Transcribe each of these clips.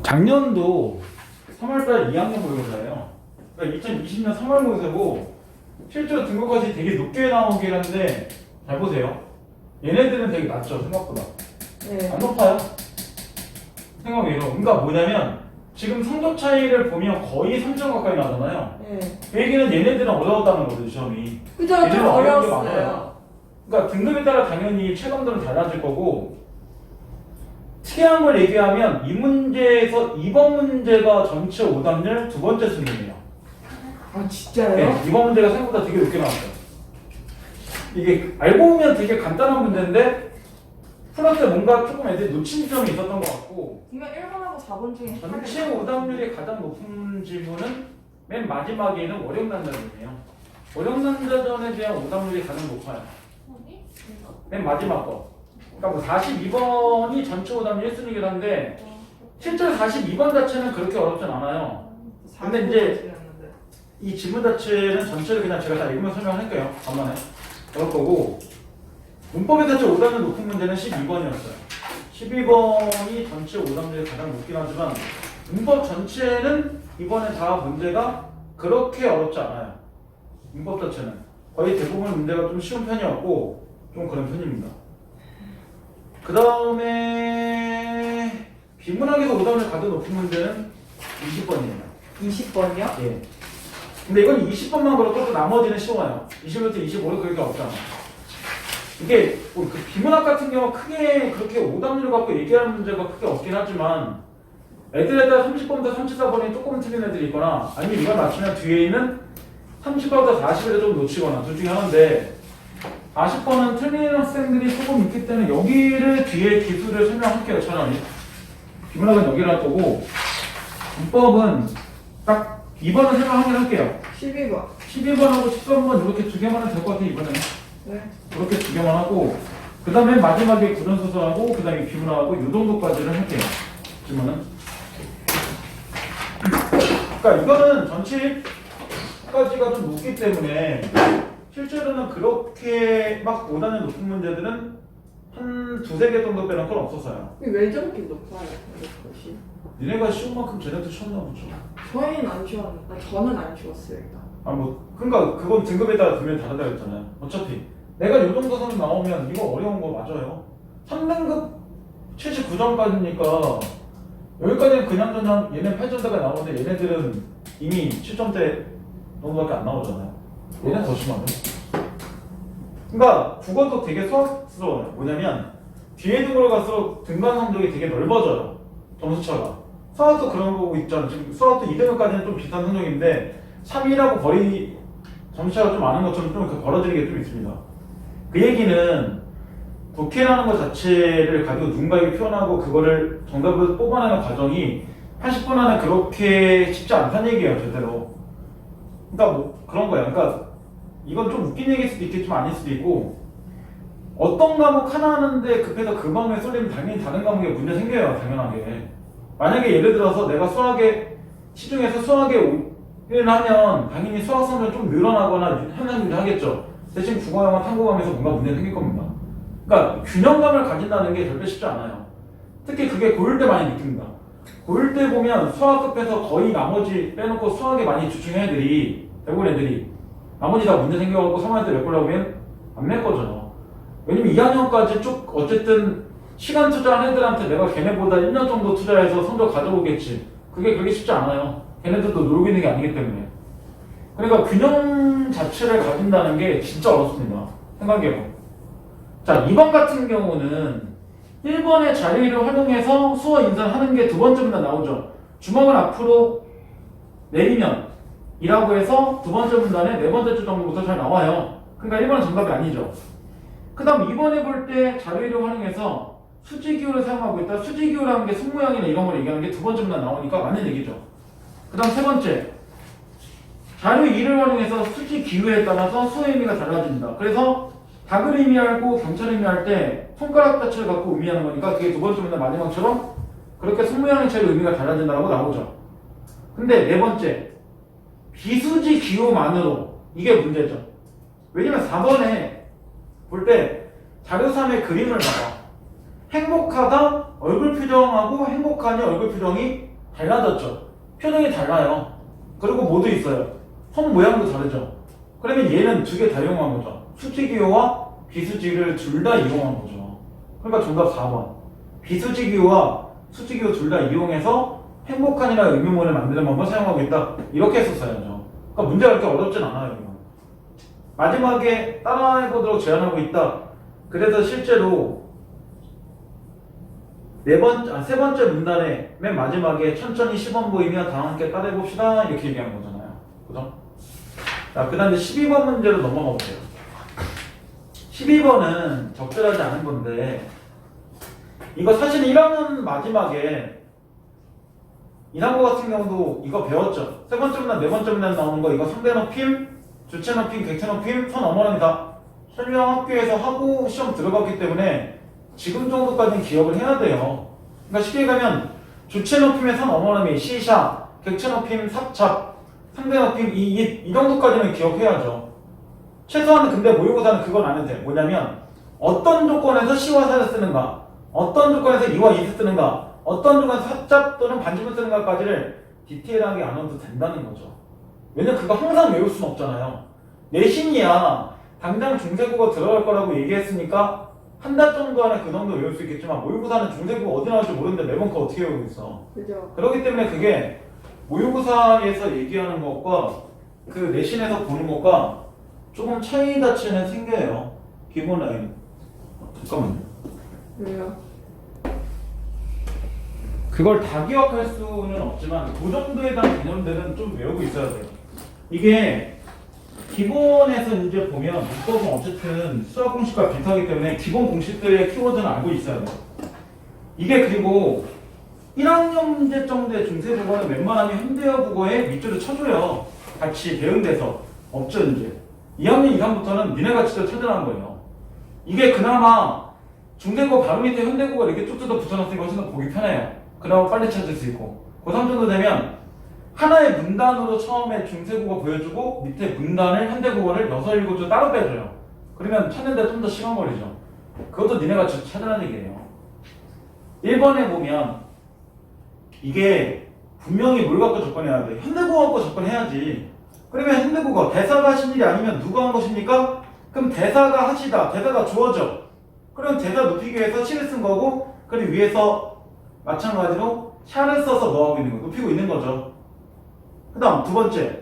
작년도 3월달 2학년 모의고사예요. 그러니까 2020년 3월 모의고사고 실제로 등급까지 되게 높게 나오긴 한데 잘 보세요. 얘네들은 되게 낮죠 생각보다. 네. 안 높아요. 생각외로. 그러니까 뭐냐면 지금 성적 차이를 보면 거의 3점 가까이 나잖아요. 네. 그 얘기는 얘네들은 어려웠다는 거죠 시험이. 그죠? 좀 얘네는 어려운 게 어려웠어요. 많아요. 그러니까 등급에 따라 당연히 체감도는 달라질 거고 특이한 걸 얘기하면 이 문제에서 이번 문제가 전체 오답률 두 번째 순위예요. 아 진짜요? 네, 이번 문제가 생각보다 되게 높게 나왔어요. 이게 알고 보면 되게 간단한 문제인데 풀었을 때 뭔가 조금 애들이 놓친 점이 있었던 것 같고 이거 1번하고 4번 중에 전체 오답률이 가장 높은 질문은 맨 마지막에 있는 월요난자전이에요. 월요난자전에 대한 오답률이 가장 높아요. 맨 마지막 거. 그러니까 뭐 42번이 전체 오답률 1순위이긴 한데 실제로 42번 자체는 그렇게 어렵진 않아요. 근데 이제 이 질문 자체는 전체를 그냥 제가 다 읽으면 설명할게요. 간만에. 그럴 거고 문법에 자체 오답률 높은 문제는 12번이었어요. 12번이 전체 오답률이 가장 높긴 하지만 문법 전체는 이번에 다 문제가 그렇게 어렵지 않아요. 문법 자체는 거의 대부분 문제가 좀 쉬운 편이었고 좀 그런 편입니다. 그 다음에 비문학에서 오답률 가장 높은 문제는 20번이에요. 20번이요? 예. 근데 이건 20번만 그렇고 또 나머지는 쉬워요. 20부터 25는 그렇게 없잖아. 이게 뭐그 비문학 같은 경우 크게 그렇게 오답률을 갖고 얘기하는 문제가 크게 없긴 하지만 애들에 따라 30번부터 34번이 조금 틀린 애들이 있거나 아니면 이걸 맞추면 뒤에 있는 30번부터 40을 좀 놓치거나 둘 중에 하나인데 40번은 틀린 학생들이 조금 있기 때문에 여기를 뒤에 기술을 설명할게요. 차라리 비문학은 여기를 할 거고 문법은 딱 2번은 설명하긴 할게요. 12번. 12번하고 13번 이렇게 두 개만 하면 될 것 같아요. 이번에는 네. 이렇게 두 개만 하고 그 다음에 마지막에 구전소설하고 그 다음에 비문학하고 이 정도까지를 할게요. 질문은 그러니까 이거는 전체까지가 좀 높기 때문에 실제로는 그렇게 막 오답률 높은 문제들은 한 두세 개 정도 빼놓은 건 없었어요. 왜 저렇게 높아요? 것이? 니네가 쉬운 만큼 쟤네도 쉬웠나 보죠. 저희는 안 쉬웠는데 저는 안 쉬웠어요 일단. 아 뭐 그러니까 그건 등급에 따라 분명히 다르다 했잖아요. 어차피 내가 요 정도 선 나오면 이거 어려운 거 맞아요. 3등급 79점까지니까 여기까지는 그냥저냥 얘네 8점대가 나오는데 얘네들은 이미 7점대 정도밖에 안 나오잖아요. 얘는 더 심하네. 그러니까 국어도 되게 수학스러워요. 뭐냐면 뒤에 등급을 갈수록 등반 성적이 되게 넓어져요. 점수차가. 수학도 그런 거고 있잖아요. 지금 수학도 2등급까지는 좀 비슷한 성적인데 3위라고 거의 점수차가 좀 많은 것처럼 좀 이렇게 벌어지는 게 좀 있습니다. 그 얘기는 독해라는 것 자체를 가지고 누군가에게 표현하고 그거를 정답을 뽑아내는 과정이 80분 안에 그렇게 쉽지 않다는 얘기예요. 절대로. 그러니까 뭐 그런 거예요. 그러니까 이건 좀 웃긴 얘기일 수도 있겠지만 아닐 수도 있고 어떤 과목 하나 하는데 급해서 그 과목에 쏠리면 당연히 다른 과목에 문제 생겨요. 당연하게. 만약에 예를 들어서 내가 수학에 시중에서 수학에 1을 하면 당연히 수학 성적이 좀 늘어나거나 향상 유지하겠죠. 대신 국어, 영어, 탐구 과목에서 뭔가 문제가 생길 겁니다. 그러니까 균형감을 가진다는 게 절대 쉽지 않아요. 특히 그게 고1 때 많이 느낍니다. 고1 때 보면 수학급에서 거의 나머지 빼놓고 수학에 많이 집중한 애들이 대부분 애들이 나머지 다 문제 생겨갖고 3학년 때 메꾸려고 하면 안 메꿔져요. 왜냐면 2학년까지 쭉 어쨌든 시간 투자한 애들한테 내가 걔네보다 1년 정도 투자해서 성적 가져오겠지. 그게 그렇게 쉽지 않아요. 걔네들도 놀고 있는 게 아니기 때문에. 그러니까 균형 자체를 가진다는 게 진짜 어렵습니다. 생각해요. 자, 2번 같은 경우는 1번의 자리를 활용해서 수어 인사하는 게 두 번째 문단 나오죠. 주먹을 앞으로 내리면 이라고 해서 두 번째 문단에 네 번째 줄 정도부터 잘 나와요. 그러니까 1번은 정답이 아니죠. 그 다음 2번에 볼 때 자리를 활용해서 수직기호를 사용하고 있다. 수직기호라는 게 손모양이나 이런 걸 얘기하는 게 두 번째 문단 나오니까 맞는 얘기죠. 그 다음 세 번째 자료 2를 활용해서 수직기호에 따라서 수어 의미가 달라집니다. 그래서 닭을 의미하고 경찰을 의미할 때 손가락 자체를 갖고 의미하는 거니까 그게 두 번째 문단 마지막처럼 그렇게 손모양의 차이로 의미가 달라진다고 나오죠. 근데 네 번째 비수지 기호만으로 이게 문제죠. 왜냐면 4번에 볼 때 자료 3의 그림을 봐봐. 행복하다 얼굴 표정하고 행복하니 얼굴 표정이 달라졌죠. 표정이 달라요. 그리고 뭐도 있어요. 손 모양도 다르죠. 그러면 얘는 두 개 다 이용한 거죠. 수직이요와 비수직을 둘 다 이용한 거죠. 그러니까 정답 4번. 비수직이요와 수직이요 둘 다 이용해서 행복한이라는 의문문을 만드는 방법을 사용하고 있다. 이렇게 했었어야죠. 그러니까 문제가 그렇게 어렵진 않아요. 이거. 마지막에 따라해보도록 제안하고 있다. 그래서 실제로 세 번째 문단에 맨 마지막에 천천히 시범 보이면 다 함께 따라해봅시다. 이렇게 얘기한 거잖아요. 그죠? 자, 그 다음에 12번 문제로 넘어가 볼게요. 12번은 적절하지 않은 건데, 이거 사실 1학년 마지막에, 1학년 같은 경우도 이거 배웠죠? 세 번째 문단, 네 번째 문단 나오는 거, 이거 상대 높임, 주체 높임, 객체 높임, 선 어머니 다 설명 학교에서 하고 시험 들어갔기 때문에 지금 정도까지는 기억을 해야 돼요. 그러니까 쉽게 얘기하면, 주체 높임의 선 어머니, 시샤, 객체 높임, 삽잡, 상대 높임, 이 정도까지는 기억해야죠. 최소한 근데 모의고사는 그건 안 해도 돼. 뭐냐면 어떤 조건에서 시와 사를 쓰는가, 어떤 조건에서 이와 이를 쓰는가, 어떤 조건에서 삽잡 또는 반지문 쓰는가까지를 디테일하게 안 해도 된다는 거죠. 왜냐면 그거 항상 외울 수는 없잖아요. 내신이야 당장 중세국어 들어갈 거라고 얘기했으니까 한 달 정도 안에 그 정도 외울 수 있겠지만 모의고사는 중세국어 어디 나올지 모르는데 매번 그거 어떻게 외우고 있어. 그죠? 그렇기 때문에 그게 모의고사에서 얘기하는 것과 그 내신에서 보는 것과 조금 차이 자체는 생겨요. 기본 라인. 잠깐만요. 왜요? 그걸 다 기억할 수는 없지만 그 정도에 대한 개념들은 좀 외우고 있어야 돼요. 이게 기본에서 이제 보면 문법은 어쨌든 수학 공식과 비슷하기 때문에 기본 공식들의 키워드는 알고 있어야 돼요. 이게 그리고 1학년 문제 정도의 중세국어는 웬만하면 현대어 국어에 밑줄을 쳐줘요. 같이 배운데서 없죠 이제. 2학년 이상부터는 니네가 직접 찾으라는 거예요. 이게 그나마 중세국어 바로 밑에 현대국어 이렇게 쭉 뜯어 붙여놨으니까 훨씬 더 보기 편해요. 그나마 빨리 찾을 수 있고. 고3 정도 되면 하나의 문단으로 처음에 중세국어 보여주고 밑에 문단을 현대국어를 6, 7줄 따로 빼줘요. 그러면 찾는데 좀 더 시간 걸리죠. 그것도 니네가 직접 찾으라는 얘기예요. 1번에 보면 이게 분명히 뭘 갖고 접근해야 돼? 현대국어 갖고 접근해야지. 그러면 현대국어 대사가 하신 일이 아니면 누가 한 것입니까? 그럼 대사가 하시다. 대사가 주어져. 그럼 대사 높이기 위해서 시를 쓴 거고, 그리고 위에서 마찬가지로 샤를 써서 뭐하고 있는 거, 높이고 있는 거죠. 그 다음 두 번째,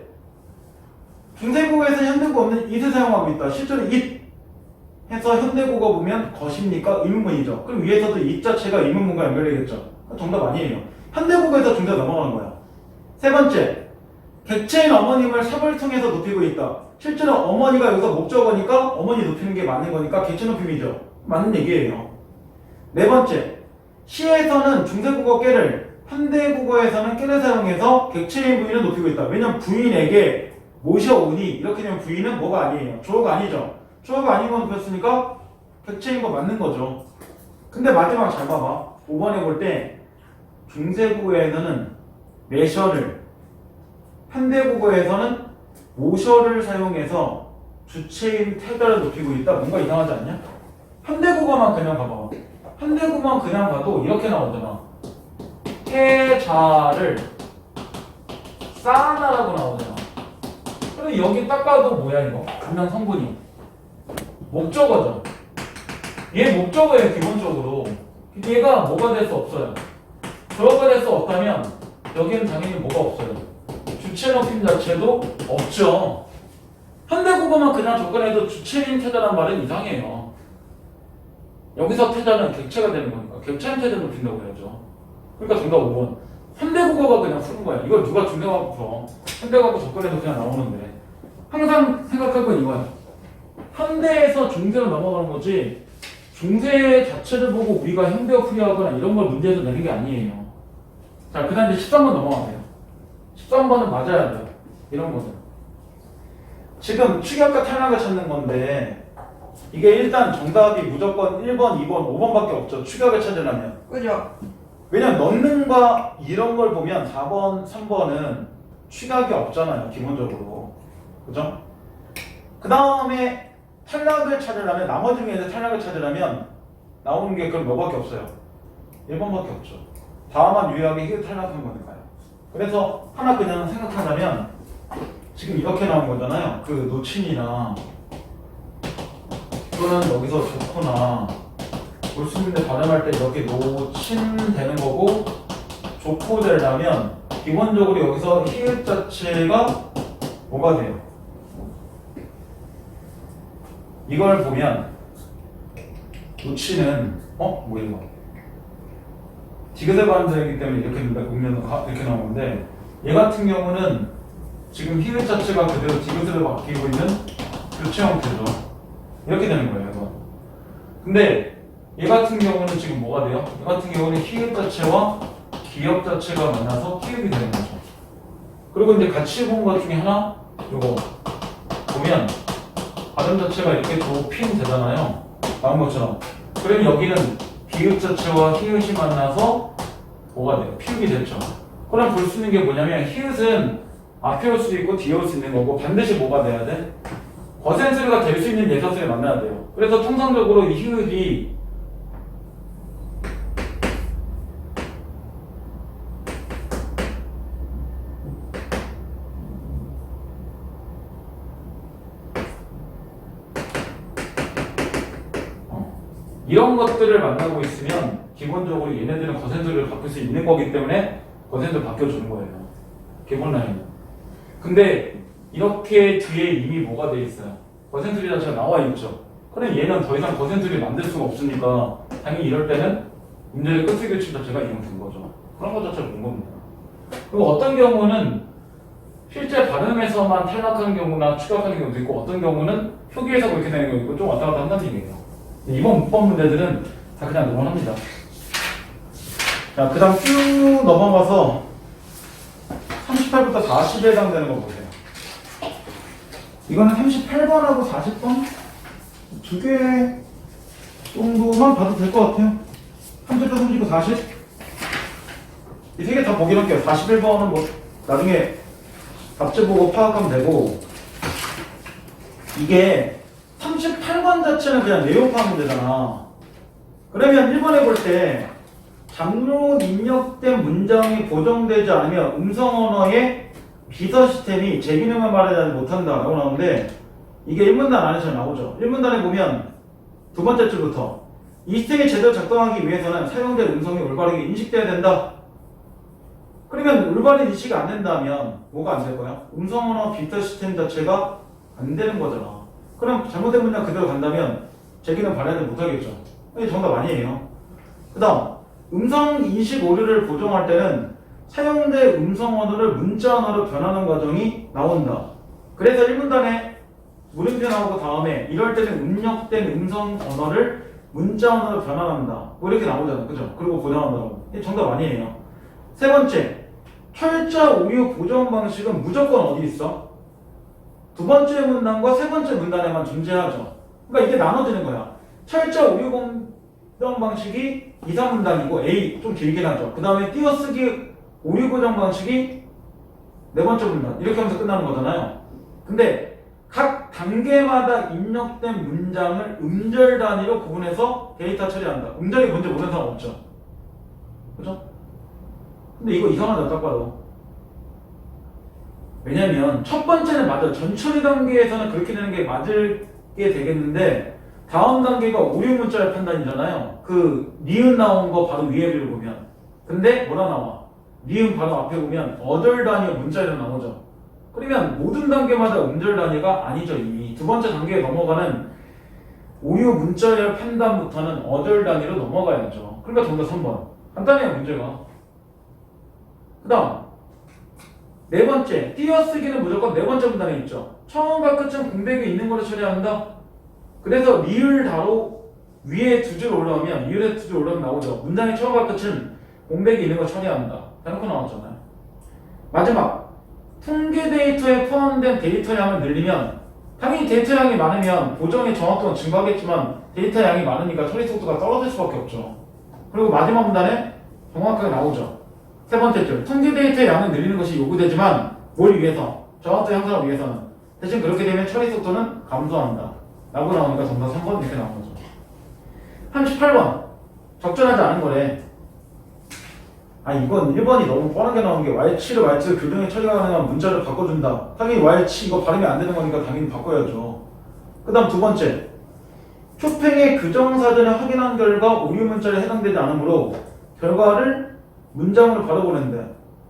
중세국어에서 현대국어 없는 it을 사용하고 있다. 실제로 it 해서 현대국어 보면 것입니까? 의문문이죠. 그럼 위에서도 it 자체가 의문문과 연결되겠죠. 정답 아니에요. 현대국어에서 중세 넘어가는 거야. 세 번째, 객체인 어머님을 삽을 통해서 높이고 있다. 실제로 어머니가 여기서 목적어니까 어머니 높이는 게 맞는 거니까 객체 높임이죠. 맞는 얘기예요. 네 번째, 시에서는 중세국어 깨를, 현대국어에서는 깨를 사용해서 객체인 부인을 높이고 있다. 왜냐면 부인에게 모셔오니 이렇게 되면 부인은 뭐가 아니에요. 주어가 아니죠. 주어가 아닌 거 높였으니까 객체인 거 맞는 거죠. 근데 마지막 잘 봐봐. 5번에 볼 때 중세국어에서는 매셔를, 현대국어에서는 모셔를 사용해서 주체인 태자를 높이고 있다. 뭔가 이상하지 않냐? 현대국어만 그냥 봐봐. 현대국어만 그냥 봐도 이렇게 나오잖아. 태자를 쌓아라라고 나오잖아. 그럼 여기 딱 봐도 뭐야 이거? 분명 성분이 목적어죠. 얘 목적어예요 기본적으로. 얘가 뭐가 될 수 없어요. 주어가 될 수 없다면 여기는 당연히 뭐가 없어요. 주체 높임 자체도 없죠. 현대국어만 그냥 접근해도 주체인 태자란 말은 이상해요. 여기서 태자는 객체가 되는 거니까 객체인 태자를 높인다고 해야죠. 그러니까 정답 5번. 현대국어가 그냥 푸는 거야. 이걸 누가 중대과학 풀어. 현대과학 접근해도 그냥 나오는데 항상 생각할 건 이거야. 현대에서 중세로 넘어가는 거지 중세 자체를 보고 우리가 현대어 풀이하거나 이런 걸 문제에서 내는 게 아니에요. 자, 그 다음에 13번 넘어가세요. 13번은 맞아야 돼요. 이런 거는. 지금 축약과 탈락을 찾는 건데 이게 일단 정답이 무조건 1번, 2번, 5번밖에 없죠. 축약을 찾으려면. 그죠? 왜냐면 넣는과 이런 걸 보면 4번, 3번은 축약이 없잖아요. 기본적으로. 그죠? 그 다음에 탈락을 찾으려면 나머지 중에서 탈락을 찾으려면 나오는 게 그럼 몇밖에 없어요. 1번밖에 없죠. 다음한 유의하게 희귀 탈락한 거니까요. 그래서 하나 그냥 생각하자면 지금 이렇게 나온 거잖아요. 그 노친이나 또는 여기서 좋거나 올 수 있는데 발음할 때 이렇게 노친 되는 거고 좋고 되려면 기본적으로 여기서 히읗 자체가 뭐가 돼요? 이걸 보면 노치는 뭐야 이거 디귿의 반대이기 때문에 이렇게 보면 이렇게 나오는데 얘 같은 경우는 지금 히읗 자체가 그대로 디귿으로 바뀌고 있는 교체 형태죠. 이렇게 되는 거예요. 이거. 근데 얘 같은 경우는 지금 뭐가 돼요? 얘 같은 경우는 히읗 자체와 기역 자체가 만나서 키읔이 되는 거죠. 그리고 이제 같이 본 것 중에 하나 요거 보면 발음 자체가 이렇게 도핀 되잖아요. 나온 것처럼. 그럼 여기는 비읍 자체와 히읗이 만나서 뭐가 돼요? 피읍이 됐죠. 그럼 볼 수 있는 게 뭐냐면 히읗은 앞에 올 수도 있고 뒤에 올 수 있는 거고 반드시 뭐가 돼야 돼? 거센소리가 될 수 있는 예사소리 만나야 돼요. 그래서 통상적으로 이 히읗이 이런 것들을 만나고 있으면 기본적으로 얘네들은 거센소리를 바꿀 수 있는 거기 때문에 거센소리를 바뀌어주는 거예요. 기본 라인은. 근데 이렇게 뒤에 이미 뭐가 돼 있어요? 거센소리 자체가 나와 있죠. 그럼 얘는 더 이상 거센소리를 만들 수가 없으니까 당연히 이럴 때는 음절의 끝의 교칙 자체가 이용된 거죠. 그런 것 자체를 본 겁니다. 그리고 어떤 경우는 실제 발음에서만 탈락하는 경우나 추격하는 경우도 있고 어떤 경우는 표기에서 그렇게 되는 경우도 있고 좀 왔다 갔다 한다는 얘기예요. 이번 문법 문제들은 다 그냥 넘어갑니다. 자, 그 다음 쭉 넘어가서 38부터 40에 해당되는 거 보세요. 이거는 38번하고 40번 두 개 정도만 봐도 될 것 같아요. 30도, 39, 40. 이 세 개 다 보긴 할게요. 41번은 뭐 나중에 답지 보고 파악하면 되고 이게 38번 자체는 그냥 내용 파악하면 되잖아. 그러면 1번에 볼 때 잡로 입력된 문장이 보정되지 않으면 음성 언어의 비서 시스템이 제 기능을 말하지 못한다 라고 나오는데 이게 1문단 안에서 나오죠. 1문단에 보면 두 번째 줄부터 이 시스템이 제대로 작동하기 위해서는 사용된 음성이 올바르게 인식돼야 된다. 그러면 올바른 인식이 안 된다면 뭐가 안 될 거야? 음성 언어 비서 시스템 자체가 안 되는 거잖아. 그럼 잘못된 문장 그대로 간다면 제 기능 발휘하지 못하겠죠. 이게 정답 아니에요. 그 다음 음성 인식 오류를 보정할 때는 사용된 음성 언어를 문자 언어로 변하는 과정이 나온다. 그래서 1문단에 물음표 나오고 다음에 이럴 때는 입력된 음성 언어를 문자 언어로 변환한다. 뭐 이렇게 나오잖아. 그죠? 그리고 보정한다고. 이게 정답 아니에요. 세 번째, 철자 오류 보정 방식은 무조건 어디 있어? 두 번째 문단과 세 번째 문단에만 존재하죠. 그러니까 이게 나눠지는 거야. 철자 오류 보정 방식이 2, 3문단이고 A 좀 길긴 하죠. 그 다음에 띄어쓰기 오류 보정 방식이 네 번째 문단 이렇게 하면서 끝나는 거잖아요. 근데 각 단계마다 입력된 문장을 음절 단위로 구분해서 데이터 처리한다. 음절이 뭔지 모르는 사람 없죠. 그죠? 근데 이거 이상하다 딱 봐도. 왜냐면 첫 번째는 맞아. 전처리 단계에서는 그렇게 되는 게 맞을 게 되겠는데 다음 단계가 오류 문자의 판단이잖아요. 그 니은 나온 거 바로 위에를 보면. 근데 뭐라 나와? 니은 바로 앞에 보면 어절 단위의 문자로 나오죠. 그러면 모든 단계마다 음절 단위가 아니죠. 이미 두 번째 단계에 넘어가는 오류 문자열 판단부터는 어절 단위로 넘어가야죠. 그러니까 정답 3번. 간단해요 문제가. 그 다음 네 번째, 띄어쓰기는 무조건 네 번째 문단에 있죠. 처음과 끝은 공백이 있는 걸로 처리한다. 그래서 리을 다로 위에 두 줄 올라오면 리을에 두 줄 올라오면 나오죠. 문장의 처음과 끝은 공백이 있는 걸 처리한다. 대놓고 나왔잖아요. 마지막, 통계 데이터에 포함된 데이터 양을 늘리면 당연히 데이터 양이 많으면 보정의 정확도는 증가하겠지만 데이터 양이 많으니까 처리 속도가 떨어질 수밖에 없죠. 그리고 마지막 문단에 정확하게 나오죠. 세 번째 줄, 통계 데이터의 양을 늘리는 것이 요구되지만 뭘 위해서? 정확도 향상을 위해서는. 대신 그렇게 되면 처리 속도는 감소한다 라고 나오니까 정답 3번 이렇게 나온 거죠. 38번 적절하지 않은 거래. 이건 1번이 너무 뻔하게 나온 게 y7을 y2 교정에 처리가 가능한 문자를 바꿔준다. 당연히 y7 이거 발음이 안 되는 거니까 당연히 바꿔야죠. 그 다음 두 번째, 쇼팽의 교정사전에 확인한 결과 오류 문자에 해당되지 않으므로 결과를 문장으로 바로 보낸다.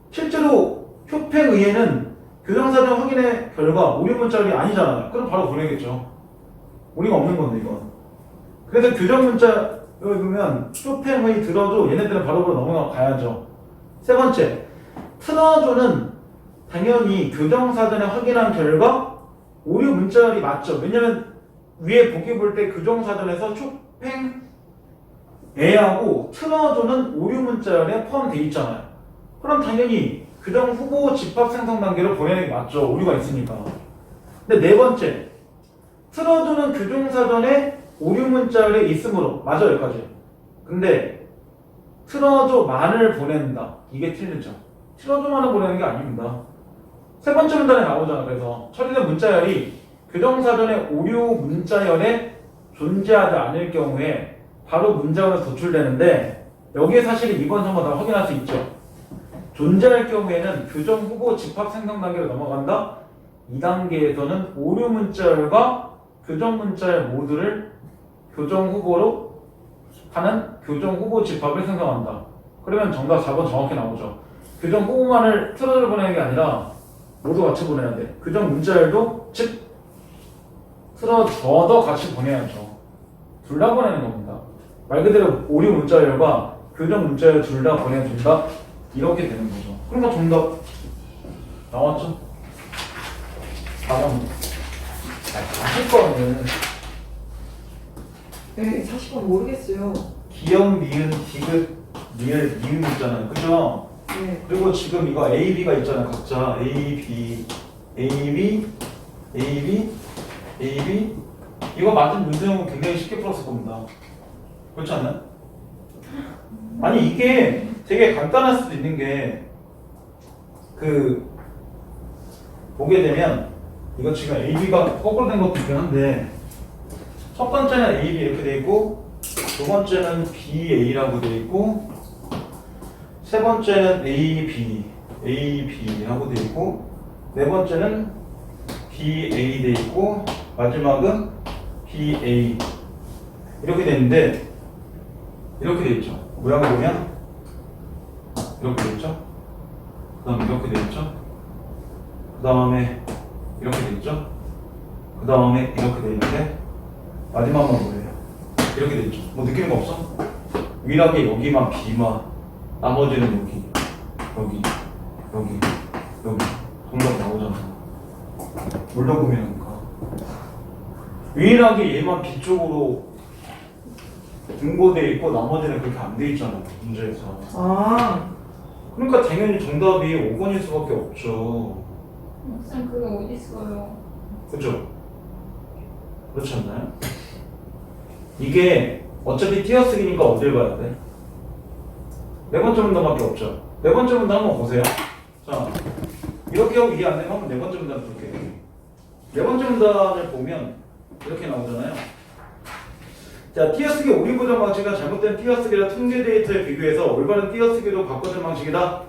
실제로 쇼팽의에는 교정사전 확인의 결과 오류 문자가 아니잖아요. 그럼 바로 보내겠죠. 오류가 없는 건데 이건. 그래서 교정 문자 여기 보면 쇼팽의 들어줘 얘네들은 바로바로 넘어가야죠. 세 번째, 틀어줘는 당연히 교정사전에 확인한 결과 오류 문자열이 맞죠. 왜냐면 위에 보기 볼 때 교정사전에서 쇼팽애하고 틀어줘는 오류 문자열에 포함되어 있잖아요. 그럼 당연히 교정 후보 집합 생성 단계로 보내는 게 맞죠. 오류가 있으니까. 근데 네 번째, 틀어줘는 교정사전에 오류 문자열에 있으므로 맞아요 여기까지. 근데 틀어줘만을 보낸다. 이게 틀리죠. 틀어줘만을 보내는 게 아닙니다. 세 번째 문단에 나오잖아. 그래서 처리된 문자열이 교정사전의 오류 문자열에 존재하지 않을 경우에 바로 문장으로 도출되는데 여기에 사실은 이번 전부 다 확인할 수 있죠. 존재할 경우에는 교정 후보 집합 생성 단계로 넘어간다. 이 단계에서는 오류 문자열과 교정 문자열 모두를 교정 후보로 하는 교정 후보 집합을 생성한다. 그러면 정답 4번 정확히 나오죠. 교정 후보만을 틀어져 보내는 게 아니라 모두 같이 보내야 돼. 교정 문자열도 즉 틀어져도 같이 보내야죠. 둘 다 보내는 겁니다. 말 그대로 오류 문자열과 교정 문자열 둘 다 보내준다. 이렇게 되는 거죠. 그러니까 정답 나왔죠? 4번. 40번은 네, 40번 모르겠어요. 기역, 미은, 디귿, 리을, 미음 있잖아요. 그죠? 네. 그리고 지금 이거 A, B가 있잖아요. 각자 A, B, A, B, A, B, A, B. 이거 맞은 문제형은 굉장히 쉽게 풀었을 겁니다. 그렇지 않나요? 아니 이게 되게 간단할 수도 있는 게 보게 되면 이거 지금 A, B가 거꾸로 된 것도 있긴 한데 첫 번째는 A, B 이렇게 돼 있고 두 번째는 B, A라고 돼 있고 세 번째는 A, B, A, B라고 돼 있고 네 번째는 B, A 돼 있고 마지막은 B, A 이렇게 돼 있는데 이렇게 돼 있죠. 모양을 보면 이렇게 돼 있죠. 그 다음에 이렇게 돼 있죠. 그 다음에 이렇게 돼 있죠. 그 다음에 이렇게 돼 있는데 마지막만 뭐예요? 이렇게 돼 있죠. 뭐 느끼는 거 없어? 유일하게 여기만 B만 나머지는 여기 정답 나오잖아. 물러보면니까 유일하게 얘만 B 쪽으로 분고돼 있고 나머지는 그렇게 안 돼 있잖아. 문제에서. 그러니까 당연히 정답이 5번일 수밖에 없죠. 쌤 그게 어디 있어요? 그죠? 그렇지 않나요? 이게 어차피 띄어쓰기니까 어딜 봐야 돼? 네 번째 문단밖에 없죠. 네 번째 문단 한번 보세요. 자, 이렇게 하고 이해 안 되면 한번 네 번째 문단 볼게요. 네 번째 문단을 보면 이렇게 나오잖아요. 자, 띄어쓰기 오류 보정 방식은 잘못된 띄어쓰기를 통계 데이터에 비교해서 올바른 띄어쓰기로 바꿔준 방식이다.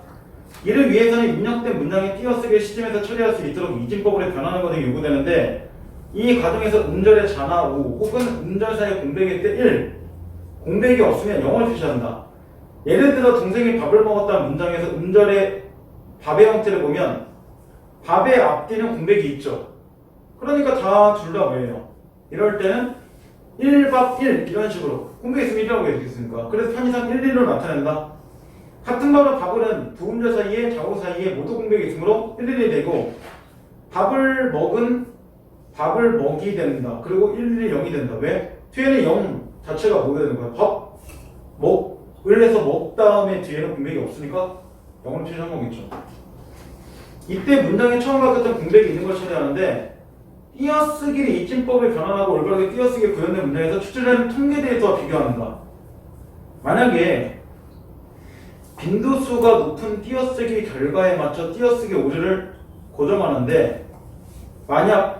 이를 위해서는 입력된 문장의 띄어쓰기를 시점에서 처리할 수 있도록 이진법으로 변하는 것이 요구되는데 이 과정에서 음절의 자나 우 혹은 음절 사이 공백일 때 1, 공백이 없으면 0을 표시한다. 예를 들어 동생이 밥을 먹었다는 문장에서 음절의 밥의 형태를 보면 밥의 앞뒤는 공백이 있죠. 그러니까 다 둘 다 뭐예요? 이럴 때는 1밥 1 이런 식으로 공백이 있으면 1이라고 해주겠습니까? 그래서 편의상 1, 1로 나타낸다. 같은 밥은 밥은 두 음절 사이에 좌우 사이에 모두 공백이 있으므로 1, 1이 되고 밥을 먹이 된다. 그리고 1, 1이 0이 된다. 왜? 뒤에는 0 자체가 뭐가 되는 거야? 먹을 해서 먹 다음에 뒤에는 공백이 없으니까 0을 표시한 거겠죠. 이때 문장에 처음 바뀌었던 공백이 있는 걸 처리하는데 띄어쓰기를 이진법을 변환하고 올바르게 띄어쓰기에 구현된 문장에서 추출된 통계 데이터와 비교한다. 만약에 빈도수가 높은 띄어쓰기 결과에 맞춰 띄어쓰기 오류를 고정하는데 만약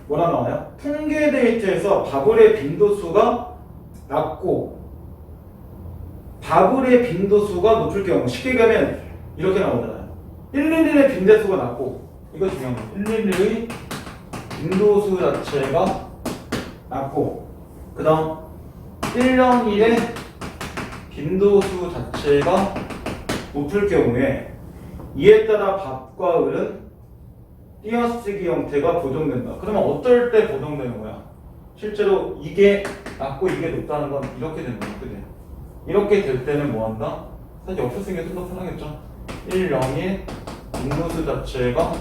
뭐라 나와요? 통계 데이터에서 바블의 빈도수가 낮고 바블의 빈도수가 높을 경우 쉽게 얘기하면 이렇게 나오잖아요. 111의 빈대수가 낮고 이거 중요한 거예요. 111의 빈도수 자체가 낮고 그 다음 101의 빈도수 자체가 높을 경우에 이에 따라 밥과 을은 띄어쓰기 형태가 보정된다. 그러면 어떨 때 보정되는 거야? 실제로 이게 낮고 이게 높다는 건 이렇게 되는 거야. 그죠? 이렇게 될 때는 뭐 한다? 사실 없었으니까 좀 더 편하겠죠? 101 빈도수 자체가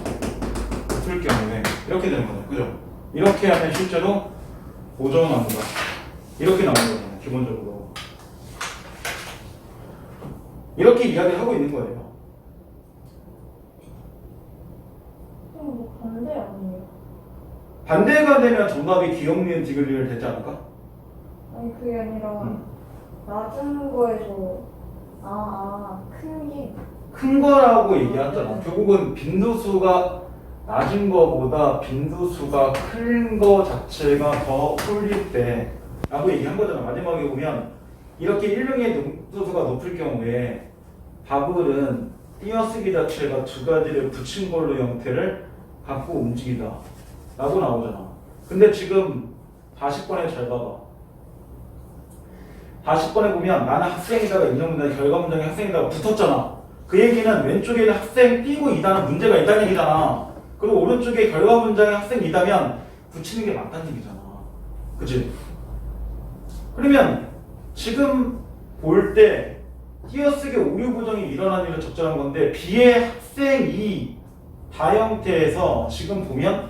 높을 경우에 이렇게 되는 거죠. 그죠? 이렇게 하면 실제로 보정한다. 이렇게 나오는 거잖아요. 기본적으로. 이렇게 이야기를 하고 있는 거예요. 뭐 반대 아니에요? 반대가 되면 정답이 기억니은 디귿리을 되지 않을까? 아니 그게 아니라 낮은 거에서 큰 게. 큰 거라고 얘기하잖아. 결국은 빈도수가 낮은 거보다 빈도수가 큰 거 자체가 더 쏠릴 때 라고 얘기한 거잖아. 마지막에 보면 이렇게 1릉의 빈도수가 높을 경우에 바블은 띄어쓰기 자체가 두 가지를 붙인 걸로 형태를 갖고 움직이다 라고 나오잖아. 근데 지금 40번에 잘 봐봐. 40번에 보면 나는 학생이다가 인정문장에 결과문장에 학생이다가 붙었잖아. 그 얘기는 왼쪽에는 학생 띄고 이다는 문제가 있다는 얘기잖아. 그리고 오른쪽에 결과문장에 학생이다면 붙이는 게 맞다는 얘기잖아. 그치? 그러면 지금 볼 때 띄어쓰기 오류 보정이 일어난 일은 적절한 건데 B의 학생이 다 형태에서 지금 보면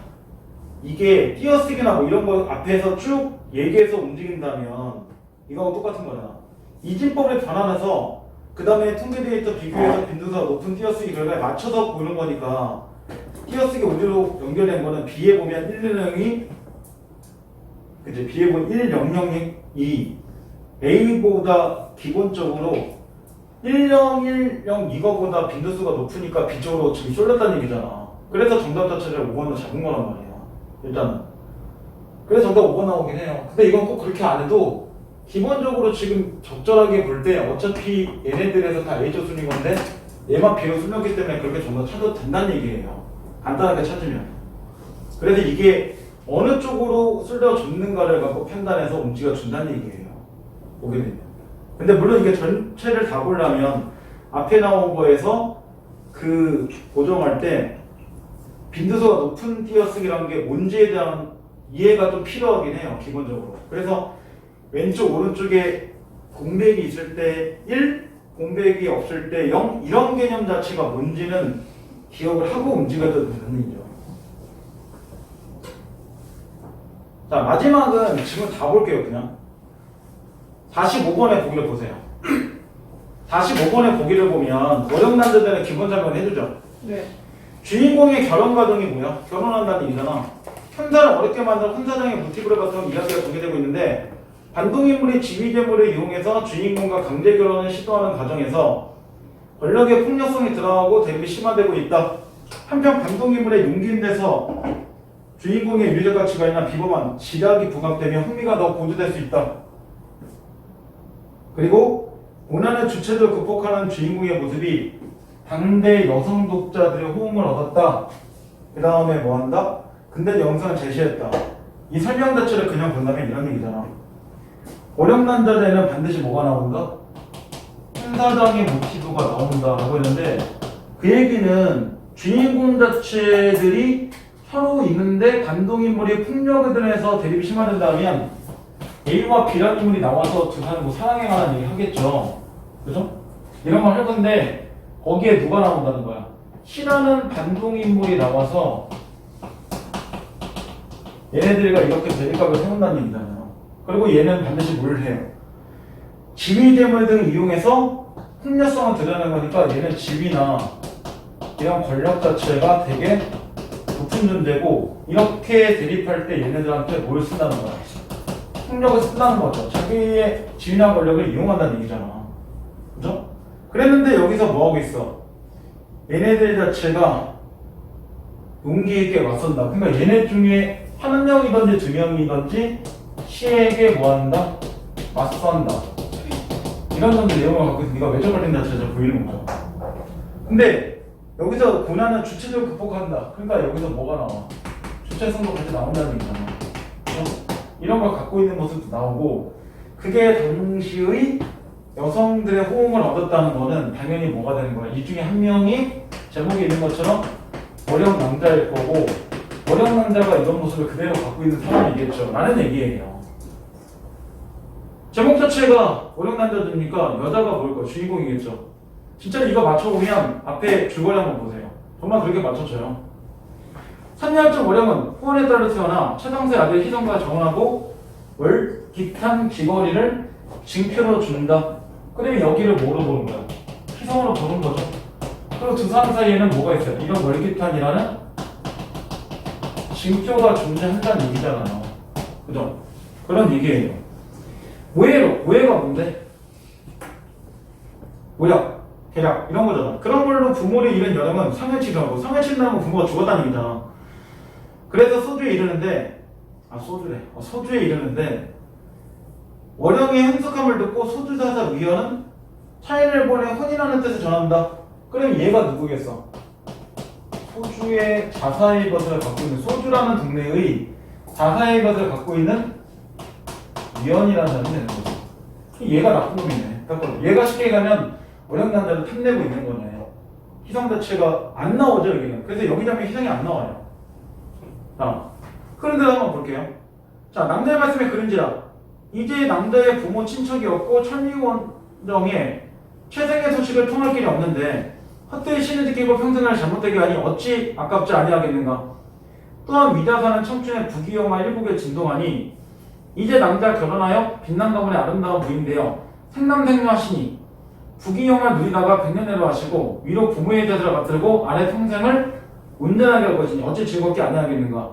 이게 띄어쓰기나 뭐 이런 거 앞에서 쭉 얘기해서 움직인다면 이거하고 똑같은 거잖아. 이진법을 변하면서 그 다음에 통계 데이터 비교해서 빈도수가 높은 띄어쓰기 결과에 맞춰서 보는 거니까 띄어쓰기 오류로 연결된 거는 B에 보면 100이 그치? B에 보면 1002 A보다 기본적으로 1010 이거보다 빈도수가 높으니까 B쪽으로 지금 쏠렸다는 얘기잖아. 그래서 정답 자체를 5번으로 잡은 거란 말이야. 일단은. 그래서 정답 5번 나오긴 해요. 근데 이건 꼭 그렇게 안 해도 기본적으로 지금 적절하게 볼 때 어차피 얘네들에서 다 A조 순인 건데 얘만 B로 쏠렸기 때문에 그렇게 정답 찾아도 된다는 얘기예요. 간단하게 찾으면. 그래서 이게 어느 쪽으로 쏠려줬는가를 갖고 판단해서 움직여준다는 얘기예요. 보게 되면. 근데 물론 이게 전체를 다 보려면 앞에 나온 거에서 그 보정할 때 빈도수가 높은 띄어쓰기라는 게 뭔지에 대한 이해가 좀 필요하긴 해요. 기본적으로. 그래서 왼쪽 오른쪽에 공백이 있을 때 1, 공백이 없을 때 0 이런 개념 자체가 뭔지는 기억을 하고 움직여도 되는 얘기죠. 자, 마지막은 지금 다 볼게요. 그냥 45번의 보기를 보세요. 45번의 보기를 보면 어렵난자들은 기본 설명을 해주죠. 네. 주인공의 결혼 과정이 뭐야? 결혼한다는 얘기잖아. 현자를 어렵게 만든 혼사장의 모티브를 바탕 이야기가 전개되고 있는데 반동인물이 지위재물을 이용해서 주인공과 강제 결혼을 시도하는 과정에서 권력의 폭력성이 드러나고 대립이 심화되고 있다. 한편 반동인물의 용기인 데서 주인공의 유죄 가치가 있는 비범한 지략이 부각되며 흥미가 더 고조될 수 있다. 그리고 고난의 주체를 극복하는 주인공의 모습이 당대 여성 독자들의 호응을 얻었다. 그 다음에 뭐 한다? 근대 영상을 제시했다. 이 설명 자체를 그냥 본다면 이런 얘기잖아. 어렵난자들에는 반드시 뭐가 나온다? 홍사장의 모티브가 나온다 라고 했는데 그 얘기는 주인공 자체들이 서로 있는데 반동인물이 폭력에 들어서 대립이 심화된다면 A와 B라는 인물이 나와서 두 사람 뭐 사랑에 관한 얘기 하겠죠. 그죠? 이런 걸 할 건데 거기에 누가 나온다는 거야? C라는 반동인물이 나와서 얘네들과 이렇게 대립각을 세운다는 얘기잖아요. 그리고 얘는 반드시 뭘 해요? 지위재물 등을 이용해서 폭력성을 드러내는 거니까 얘는 지위나 이런 권력 자체가 되게 높은 존재고 이렇게 대립할 때 얘네들한테 뭘 쓴다는 거야? 폭력을 쓴다는 거죠. 자기의 지위나 권력을 이용한다는 얘기잖아. 그죠? 그랬는데 여기서 뭐하고 있어? 얘네들 자체가 용기 있게 맞선다. 그러니까 얘네 중에 한 명이든지 두 명이든지 C에게 뭐한다? 맞선다. 이런 정도 내용을 갖고 네가 왜 저걸린다 자체가 보이는 거죠. 근데 여기서 고난은 주체적으로 극복한다. 그러니까 여기서 뭐가 나와? 주체성도 같이 나온다는 얘기잖아. 이런 걸 갖고 있는 모습도 나오고, 그게 당시의 여성들의 호응을 얻었다는 거는 당연히 뭐가 되는 거야? 이 중에 한 명이 제목에 있는 것처럼 어려운 남자일 거고, 어려운 남자가 이런 모습을 그대로 갖고 있는 사람이겠죠. 라는 얘기예요. 제목 자체가 어려운 남자들이니까 여자가 뭘 거야? 주인공이겠죠. 진짜 이거 맞춰보면 앞에 줄거리 한번 보세요. 정말 그렇게 맞춰져요. 산리학적 어령은 후원에 따라 태어나 최상세 아들 희성과 정혼하고 월깃한 귀걸이를 징표로 준다. 그러면 여기를 뭐로 보는 거야? 희성으로 보는 거죠. 그리고 두 사람 사이에는 뭐가 있어요? 이런 월깃한이라는 징표가 존재한다는 얘기잖아요. 그죠? 그런 얘기예요. 모해가 뭔데? 모략, 계략 이런 거잖아. 그런 걸로 부모를 잃은 여성은 상해 치료하고, 상해 치료하면 부모가 죽었다는 얘기잖아. 그래서 소주에 이르는데, 소주에 이르는데 월영의 행석함을 듣고 소주사사 위원은 차인을 보내 혼인하는 뜻을 전한다. 그럼 얘가 누구겠어? 소주의 자사의 것을 갖고 있는, 소주라는 동네의 자사의 것을 갖고 있는 위원이라는 사람이 되는 거죠. 얘가 나쁜 놈이네. 얘가 쉽게 가면 어려운 남자를 탐내고 있는 거네. 희성 자체가 안 나오죠, 여기는. 그래서 여기 잡면 희성이 안 나와요. 자, 그런데 한번 볼게요. 자, 남자의 말씀에 그런지라 이제 남자의 부모 친척이 없고 천리원정에 최생의 소식을 통할 길이 없는데 헛되이 신을 지키고 평생을 잘못되게 하니 어찌 아깝지 아니하겠는가. 또한 위자사는 청춘의 부귀영화 일국에 진동하니 이제 남자 결혼하여 빛난 가문의 아름다운 부인되어 생남생녀하시니 부귀영화를 누리다가 백년내로 하시고 위로 부모의 자세를 맡들고 아래 평생을 온전하게 할 것이니 어찌 즐겁게 아니하겠는가.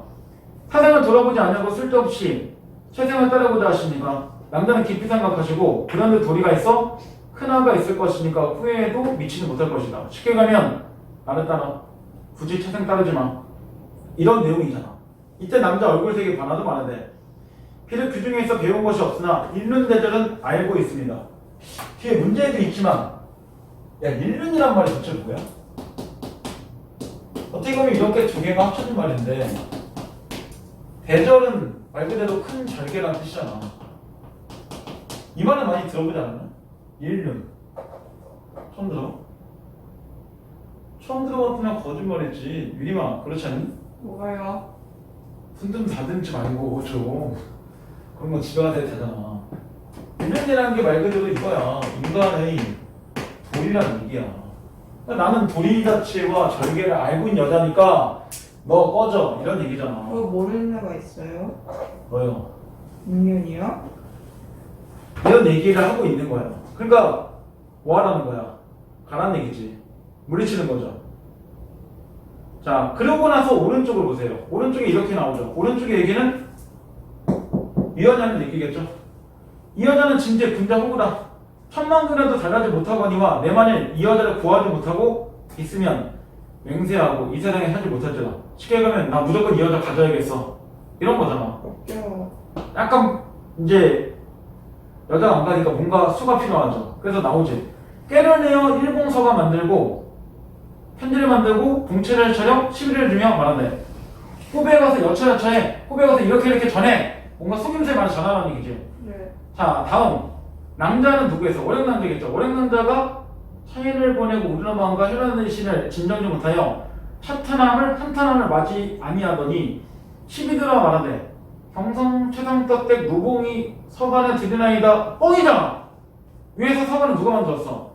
사생을 돌아보지 않냐고 쓸데없이 최생을 따라보자 하시니까 남자는 깊이 생각하시고 그런데 도리가 있어 큰아가 있을 것이니까 후회해도 미치지 못할 것이다. 쉽게 가면 나를 따라 굳이 최생 따르지 마. 이런 내용이잖아. 이때 남자 얼굴색이 변화도 많은데 비록 그 중에서 배운 것이 없으나 일륜대절은 알고 있습니다. 뒤에 문제도 있지만 야, 일륜이란 말이 도대체 뭐야? 어떻게 보면 이렇게 두 개가 합쳐진 말인데 대절은 말 그대로 큰 절개라는 뜻이잖아. 이 말은 많이 들어보지 않았나? 일륜 처음 들어? 처음 들어봤으면 거짓말했지. 유리마 그렇지 않니? 뭐가요? 손 다듬지 말고 좀 그런 거 집에 가서 해도 되잖아. 일륜이라는 게 말 그대로 이거야. 인간의 도리라는 얘기야. 나는 도리 자체와 절개를 알고 있는 여자니까 너 꺼져 이런 얘기잖아. 그거 모르는 애가 있어요? 뭐요? 인륜이요? 이런 얘기를 하고 있는 거야. 그러니까 뭐 하라는 거야? 가라는 얘기지. 물리치는 거죠. 자, 그러고 나서 오른쪽을 보세요. 오른쪽에 이렇게 나오죠. 오른쪽의 얘기는 이 여자는 얘기겠죠. 이 여자는 진짜 군자 호구다. 천만 그래도 잘하지 못하거니와 내 만일 이 여자를 구하지 못하고 있으면 맹세하고 이 세상에 살지 못할지라. 쉽게 가면 나 무조건 이 여자 가져야겠어. 이런 거잖아. 없죠. 약간 이제 여자가 안 가니까 뭔가 수가 필요하죠. 그래서 나오지. 깨를 내어 일봉서가 만들고 편지를 만들고 봉체를 차려 시비를 주며 말하네. 후배에 가서 여차여차해. 후배에 가서 이렇게 전해. 뭔가 속임수에 많이 전하라는 얘기지. 네. 자, 다음 남자는 누구였어? 오랭남자겠죠. 오랭남자가 차인을 보내고 우르나마음과 혈안의 신을 진정지 못하여 한탄함을 맞이 아니하더니 시비들어 말하되 경성 최상떡댁 노봉이 서간에 들이나이다. 뻥이잖아. 위에서 서간은 누가 만들었어?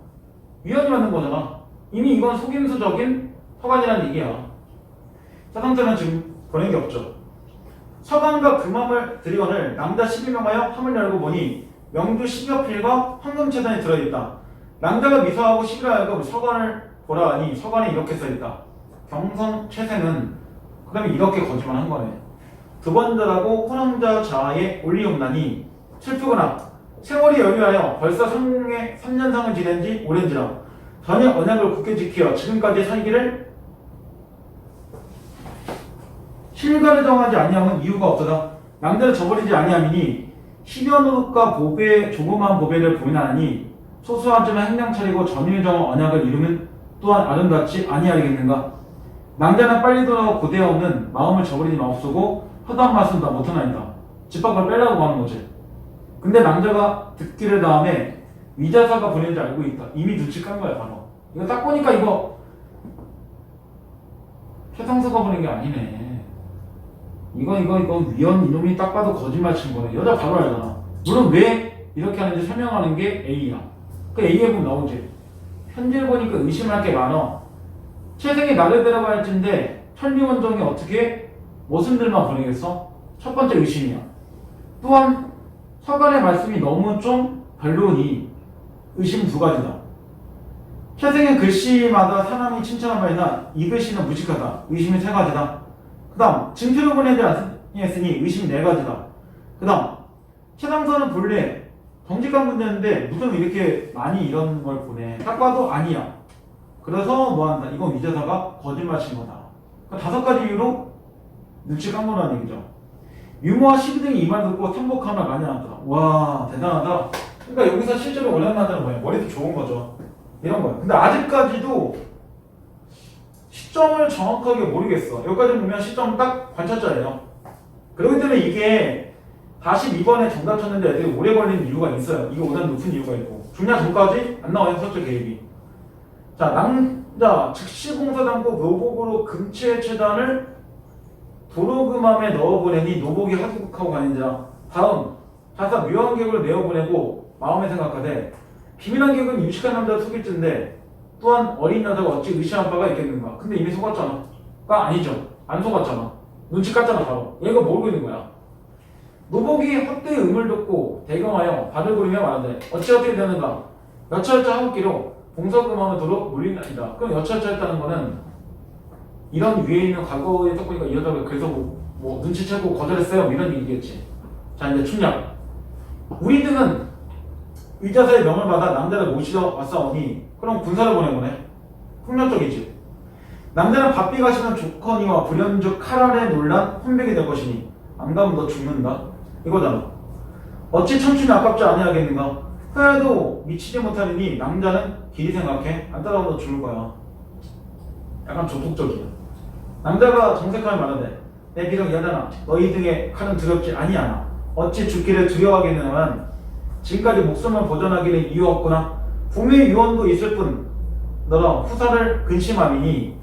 위원이 만든 거잖아. 이미 이건 속임수적인 서간이라는 얘기야. 최상떡은 지금 보낸 게 없죠. 서간과 금함을 드리거늘 남자 12명하여 함을 열고 보니 명주 10여 필과 황금채단이 들어있다. 남자가 미소하고 11여 하여금 서간을 보라 하니 서간에 이렇게 써있다. 경성 최생은 그러면 이렇게 거짓말한 거네. 두 번째라고 호남자 자아에 올리옵나니 슬프거나 세월이 여유하여 벌써 성공에 3년상을 지낸 지 오랜지라 전혀 언약을 굳게 지키어 지금까지 살기를 실과를 정하지 아니함은 이유가 없도다. 남자를 저버리지 아니함이니 10여 노릇과 보배 조그마한 보배를 보이나니 소수하지만 행량 차리고 전일정 언약을 이루면 또한 아름답지 아니하겠는가? 낭자는 빨리 돌아와 고대에 없는 마음을 저버리지 마옵소고 허다한 말씀 다 못하나이다. 집 밖을 빼라고 하는 거지. 근데 낭자가 듣기를 다음에 위자사가 보내는지 알고 있다. 이미 눈치 깐 거야 바로. 이거 딱 보니까 이거 최상서가 보낸 게 아니네. 이거 위원 이놈이 딱 봐도 거짓말 친 거네. 여자 바로 알잖아. 물론 왜 이렇게 하는지 설명하는 게 A야. 그 A에 보면 나오지. 편지를 보니까 의심할 게 많아. 채생이 나를 데려갈 텐데 천리원정이 어떻게 무슨 들만 보내겠어? 첫 번째 의심이야. 또한 서간의 말씀이 너무 좀 별로니 의심 두 가지다. 채생의 글씨마다 사람이 칭찬한 바이나 이 글씨는 무식하다. 의심이 세 가지다. 그 다음 증표를 보내지 않았으니 의심 네 가지다. 그 다음 최상서는 본래 정직한 문제인데 무슨 이렇게 많이 이런 걸 보내. 딱 봐도 아니야. 그래서 뭐한다. 이건 위자사가 거짓말 친 거다. 그러니까 다섯 가지 이유로 눈치 깐 거라는 얘기죠. 유모와 시비등이 이 말 듣고 탐복함을 많이 나왔더라. 와 대단하다. 그러니까 여기서 실제로 원하는 말은 뭐야? 머리도 좋은 거죠. 이런 거야. 근데 아직까지도 시점을 정확하게 모르겠어. 여기까지 보면 시점 딱 관찰자예요. 그렇기 때문에 이게 42번에 정답 쳤는데 애들이 오래 걸리는 이유가 있어요. 이게 오단 높은 이유가 있고. 중량 전까지 안 나와요. 서쪽 개입이. 자, 낭자 즉시공사당국 노복으로 금치의 최단을 도로금함에 넣어보내니 노복이 하국하고 가는지라. 다음 자사 묘한 계획을 내어보내고 마음에 생각하되 비밀한 계획은 유식한 남자가 속일진데 또한 어린 여자가 어찌 의심한 바가 있겠는가. 근데 이미 속았잖아. 가 아니죠. 안 속았잖아. 눈치 깠잖아 바로. 얘가 모르고 있는 거야. 노복이 헛되이 음을 듣고 대경하여 발을 구르며 말하되 어찌 되는가. 여차여차 하옵기로 봉서금함을 도로 물리나이다. 그럼 여차여차 했다는 거는 이런 위에 있는 과거에 딱 보니까 이 여자가 그래서 뭐 눈치채고 거절했어요 이런 얘기겠지. 자 이제 충냥 우리 등은 위자사의 명을 받아 남자를 모시러 왔사오니 그럼 군사를 보낸 거네. 폭력적이지. 남자는 바삐 가시는 조커니와 불현죽 칼날에 놀란 혼백이 될 것이니 안 가면 너 죽는다 이거잖아. 어찌 청춘이 아깝지 아니하겠는가. 그래도 미치지 못하니 남자는 길이 생각해 안 따라오면 너 죽을 거야. 약간 조폭적이야. 남자가 정색하며 말하되 내 비록 여자나 너희 등의 칼은 두렵지 아니하나 어찌 죽기를 두려워하겠느냐만 지금까지 목숨을 보존하기는 이유 없구나. 분명히 유언도 있을 뿐 너라 후사를 근심함이니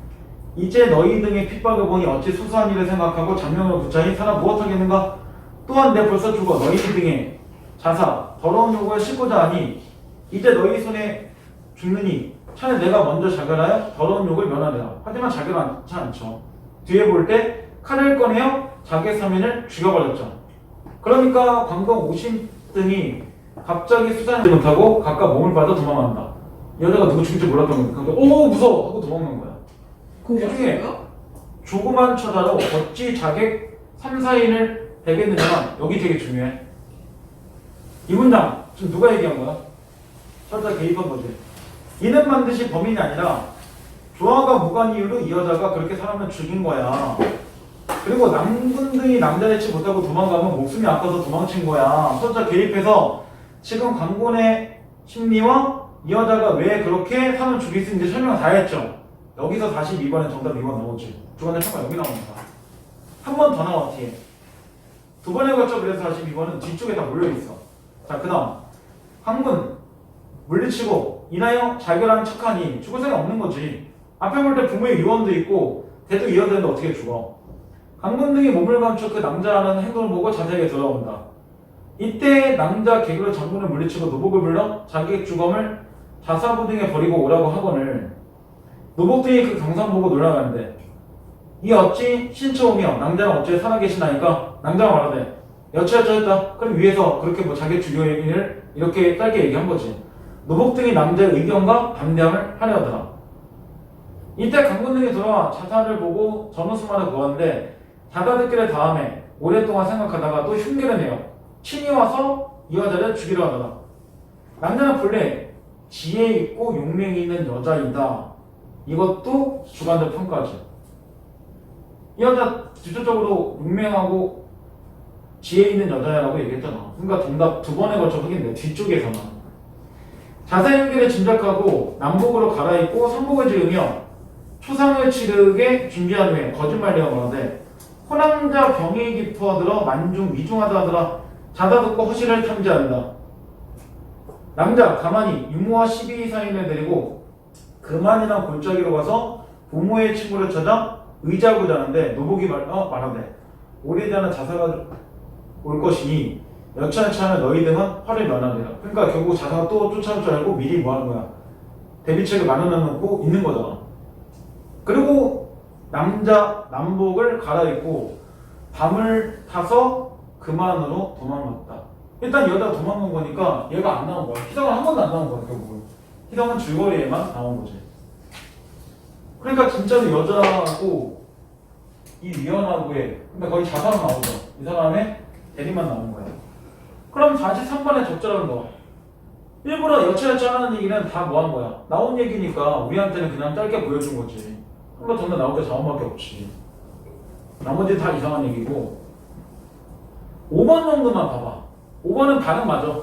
이제 너희 등의 핍박을 보니 어찌 수수한 일을 생각하고 장명을 붙자니 살아 무엇하겠는가. 또한 내 벌써 죽어 너희 등의 자사 더러운 요구를 싣고자 하니 이제 너희 손에 죽느니 차라리 내가 먼저 자결하여 더러운 욕을 면하리라. 하지만 자결하지 않죠. 뒤에 볼 때 칼을 꺼내어 자기 사면을 죽여버렸죠. 그러니까 광동 50등이 갑자기 수산을 못하고 각각 몸을 빠져 도망간다. 여자가 누구 죽일지 몰랐던 거니까 오 무서워 하고 도망간 거야. 그 중에 조그만 처자로 어찌 자객 3, 4인을 되겠느냐만 여기 되게 중요해. 이 문장 지금 누가 얘기한 거야? 처자 개입한 거지. 이는 반드시 범인이 아니라 조화가 무관 이유로 이 여자가 그렇게 사람을 죽인 거야. 그리고 남군 등이 남자를 치 못하고 도망가면 목숨이 아파서 도망친 거야. 서자 개입해서 지금 강곤의 심리와 이 여자가 왜 그렇게 사람을 죽일 수 있는지 설명 다 했죠. 여기서 42번에 정답 2번 나오지. 두 번째 평가 여기 나옵니다. 한 번 더 나와 뒤에. 두 번에 걸쳐 그래서 42번은 뒤쪽에 다 몰려있어. 자 그 다음 항군 물리치고 인하여 자결하는 척하니 죽을 생각 없는 거지. 앞에 볼 때 부모의 유언도 있고 대도 이어되는데 어떻게 죽어. 강군 등이 몸을 감춰 그 남자라는 행동을 보고 자세하게 돌아온다. 이때 남자 개그로 장군을 물리치고 노복을 불러 자기 주검을 자사부 등에 버리고 오라고 하거늘 노복 등이 그 경상 보고 놀라가는데 이 어찌 신처오며 남자는 어찌 살아계시나니까 남자가 말하되 여차여차 했다. 그럼 위에서 그렇게 뭐 자기 주요 얘기를 이렇게 짧게 얘기한 거지. 노복 등이 남자의 의견과 반대함을 하려 하더라. 이때 강군 등이 돌아와 자사를 보고 전우수만을 구하는데 자다 듣기를 다음에 오랫동안 생각하다가 또 흉계를 내요. 친히 와서 이 여자를 죽이려 하더라. 남자는 본래 지혜 있고 용맹이 있는 여자이다. 이것도 주관적 평가죠. 이 여자 직접적으로 용맹하고 지혜 있는 여자라고 얘기했잖아. 그러니까 정답 두 번에 걸쳐 확인돼. 뒤쪽에서만. 자세 연기를 짐작하고 남북으로 갈아입고 상복을 지으며 초상을 치르게 준비한 후에 거짓말 내어 말하되 호남자 병이 깊어들어 만중 위중하다 하더라. 자다 듣고 허실을 탐지한다. 남자 가만히 유모와 12사인을 데리고 그만이나 골짜기로 가서 부모의 친구를 찾아 의자고 자는데 노복이 말하되 오래전에 자사가 올 것이니 여차하지 않은 너희 등은 화를 면하리라. 그러니까 결국 자사가 또 쫓아올 줄 알고 미리 뭐 하는 거야? 대비책을 마련해놓고 있는 거잖아. 그리고 남자 남복을 갈아입고 밤을 타서 그만으로 도망갔다. 일단 여자가 도망간 거니까 얘가 안 나온 거야. 희성은 한 번도 안 나온 거야 결국은. 희성은 줄거리에만 나온 거지. 그러니까 진짜로 여자하고 이 위원하고의 근데 거의 자사로 나오죠. 이 사람의 대리만 나온 거야. 그럼 43번에 적절한 거. 일부러 여차여차 하는 얘기는 다 뭐 한 거야? 나온 얘기니까 우리한테는 그냥 짧게 보여준 거지. 한 번 더 나올 때 자원밖에 없지. 나머지 다 이상한 얘기고. 5번 정도만 봐봐. 5번은 반응 맞아.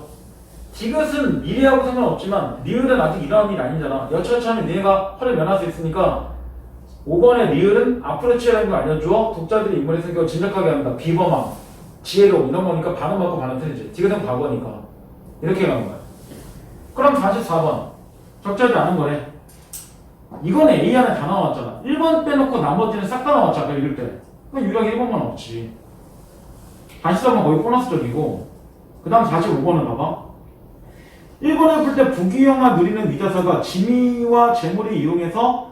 디귿은 미래하고 상관없지만 리을은 아직 일어난 일이 아니잖아. 여차여차 하면 니네가 화를 면할 수 있으니까 5번의 리을은 앞으로 취해라는 걸 알려주어 독자들이 인물의 성격을 짐작하게 한다. 비범함, 지혜로 이런 거니까 반응 맞고 반응 틀리지. 디귿은 과거니까. 이렇게 가는 거야. 그럼 44번. 적절하지 않은 거네. 이건 A 안에 다 나왔잖아. 1번 빼놓고 나머지는 싹 다 나왔잖아. 아까 읽을 때. 그럼 유일하게 1번만 없지. 44번 거의 보너스적이고. 그 다음 45번을 봐봐. 1번을 볼 때 부귀영화 누리는 위자사가 지위와 재물을 이용해서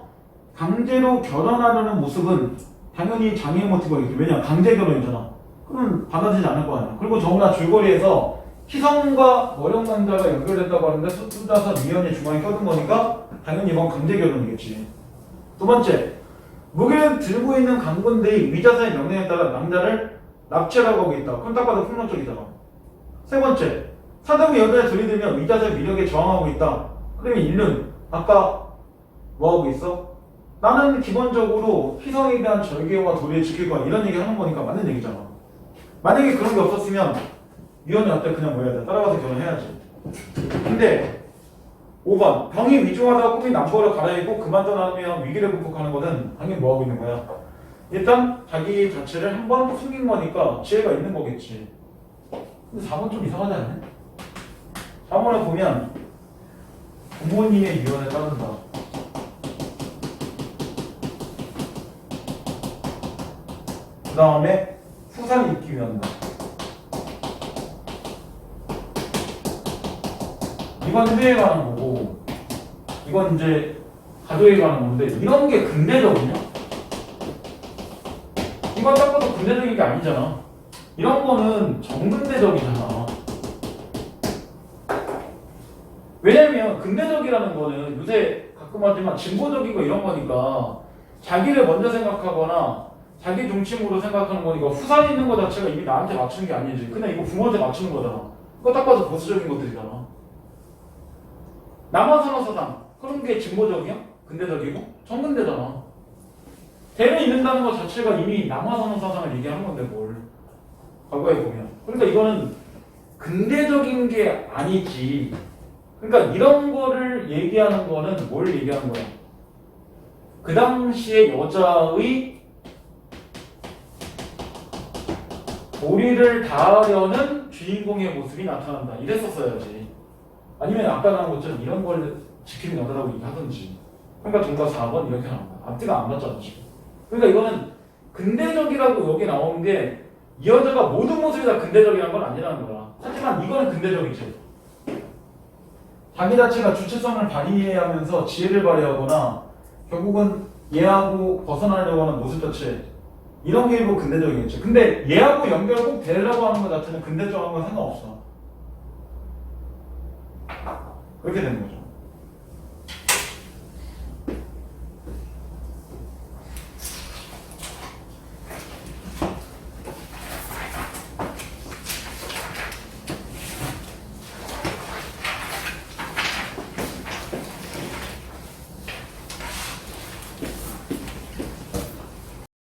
강제로 결혼하려는 모습은 당연히 장애의 모티브가 있겠지. 왜냐 강제 결혼이잖아. 그럼 받아들이지 않을 거 아니야. 그리고 더구나 줄거리에서 희성과 어령 남자가 연결됐다고 하는데 숫자사 위원이 중앙에 껴든 거니까 당연히 이건 강제 결혼이겠지. 두 번째, 무게를 들고 있는 강군대의 위자사의 명령에 따라 남자를 납치하고 하고 있다. 그럼 딱 봐도 폭력적이잖아. 세 번째, 사대부 여자에 들이대며 위자사의 위력에 저항하고 있다. 그러면 일륜 아까 뭐 하고 있어? 나는 기본적으로 희성에 대한 절개와 도리를 지킬 거야. 이런 얘기 하는 거니까 맞는 얘기잖아. 만약에 그런 게 없었으면 위원이 어때? 그냥 뭐 해야 돼? 따라가서 결혼해야지. 근데 5번 병이 위중하다고 꿈이 남보를 갈아입고 그만 떠나며 위기를 극복하는 것은 당연히 뭐 하고 있는 거야? 일단 자기 자체를 한번 숨긴 거니까 지혜가 있는 거겠지. 근데 4번 좀 이상하지 않냐? 4번을 보면 부모님의 유언에 따른다. 그 다음에 후상이 있기 위한다. 이건 회에 관한 거고 이건 이제 가족에 관한 건데 이런 게 근대적이냐? 이건 딱 봐도 근대적인 게 아니잖아. 이런 거는 정근대적이잖아. 왜냐면 근대적이라는 거는 요새 가끔 하지만 진보적이고 이런 거니까 자기를 먼저 생각하거나 자기 중심으로 생각하는 거니까 후산 있는 거 자체가 이미 나한테 맞추는 게 아니지. 그냥 이거 부모한테 맞추는 거잖아. 그거 딱 봐도 보수적인 것들이잖아. 남한산업사상 그런 게 진보적이야? 근대적이고? 정근대잖아. 대를 잇는다는 것 자체가 이미 남한산업사상을 얘기하는 건데 뭘 과거에 보면. 그러니까 이거는 근대적인 게 아니지. 그러니까 이런 거를 얘기하는 거는 뭘 얘기하는 거야? 그 당시에 여자의 도리를 다하려는 주인공의 모습이 나타난다. 이랬었어야지. 아니면 아까 나온 것처럼 이런 걸 지키는 여자라고 얘기하든지. 그러니까 정답 4번 이렇게 나온 거야. 앞뒤가 안 맞잖아 지금. 그러니까 이거는 근대적이라고 여기 나온 게 이 여자가 모든 모습이 다 근대적이라는 건 아니라는 거야. 하지만 이거는 근대적이지. 자기 자체가 주체성을 발휘하면서 지혜를 발휘하거나 결국은 얘하고 벗어나려고 하는 모습 자체 이런 게 일부 근대적이겠죠. 근데 얘하고 연결 꼭 되려고 하는 것 자체는 근대적인 건 상관없어. 그렇게 되는 거죠.